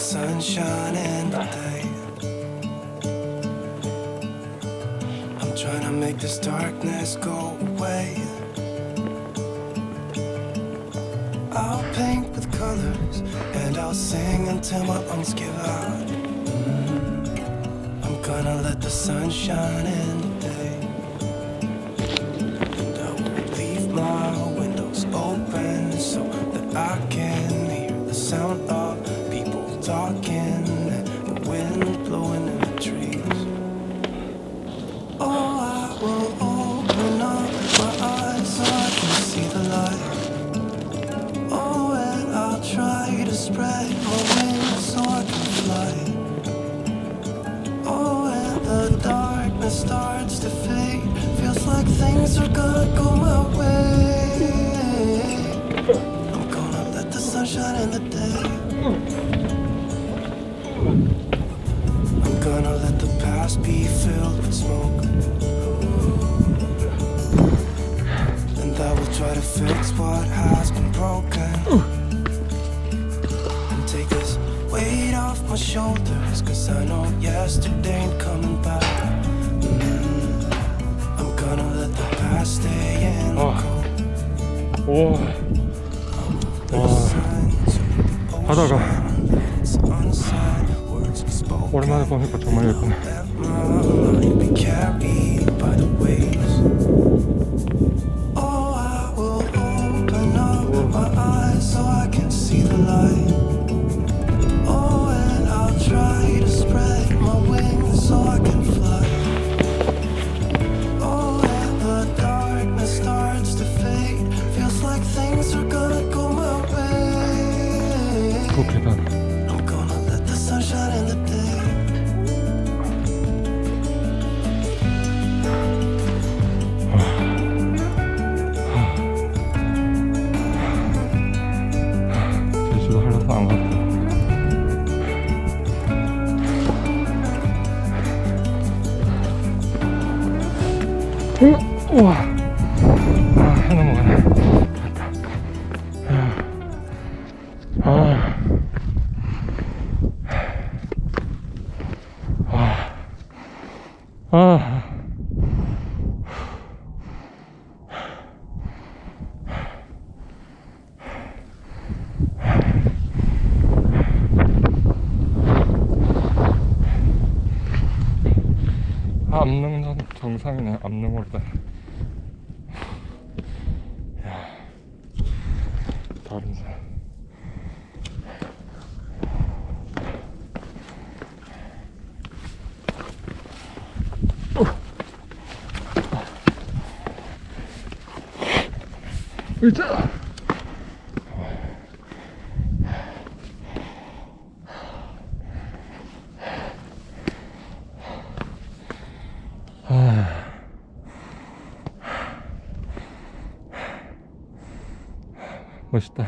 sunshine in the day. I'm trying to make this darkness go away. I'll paint with colors and I'll sing until my lungs give out. I'm gonna let the sun shine in the day. And I will leave my windows open so that I can hear the sound of people talking and the wind blowing in the trees. Oh, I will open up my eyes so I can see the light. Oh, and I'll try to spread my wings so I can fly. Oh, and the darkness starts to fade. Feels like things are gonna go my way. I'm gonna let the sun shine in the day. I'm gonna let the past be filled with smoke. And I will try to fix what has been broken. And take this weight off my shoulders, 'cause I know yesterday ain't coming back. I'm gonna let the past stay in the cold. 오, 바다가 오랜만에 보니까 정말 예쁘네. 그 계단. 제주도 한라산 안 갔다. 우와. 해 넘어가네. 됐다. 압릉선 정상이네. 압릉오르다. 다른 산. 으쌰! 멋있다.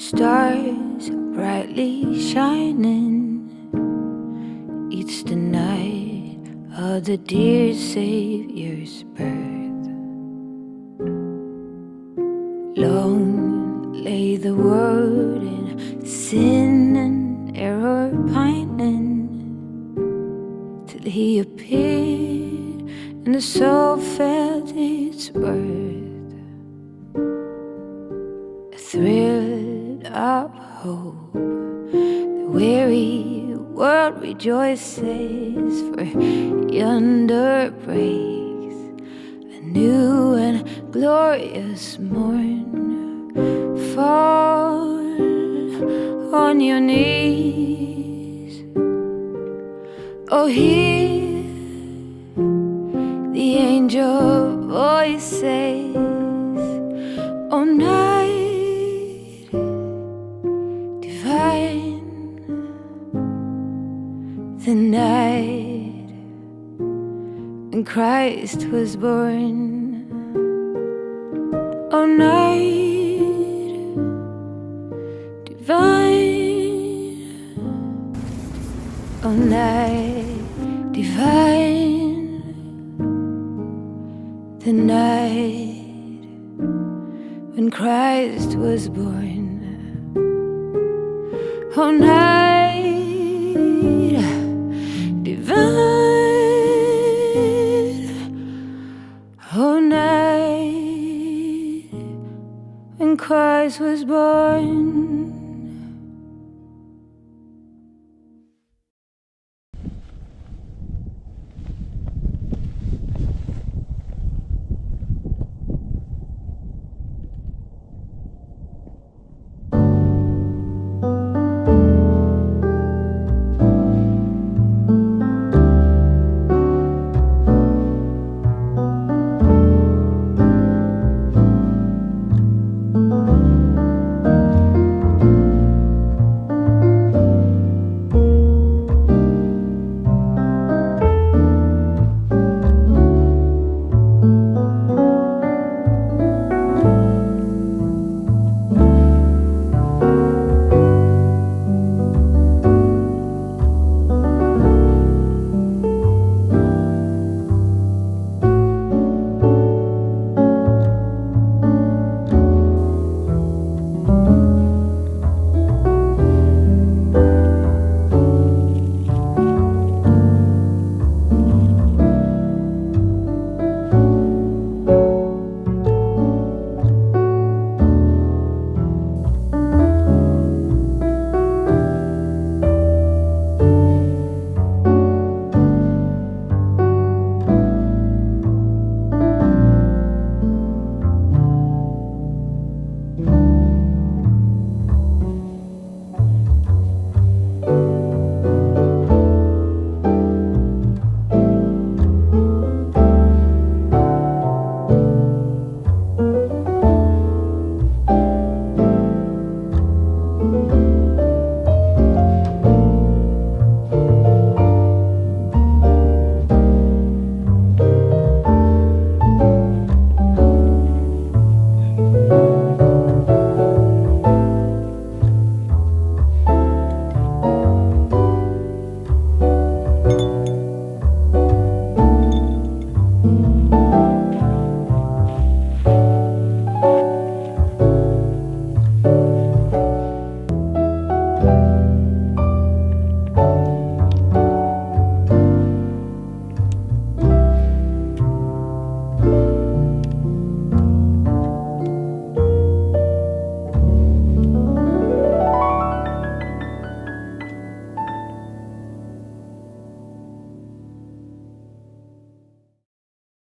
stars brightly shining. It's the night of the dear Savior's birth. Long lay the world in sin and error pining, till he appeared and the soul felt its worth. A thrill of hope, the weary world rejoices, for yonder breaks a new and glorious morn. Fall on your knees, oh hear the angel voices, oh night divine, the night when Christ was born, oh night divine, oh night divine, the night when Christ was born, oh night divine, oh night when Christ was born.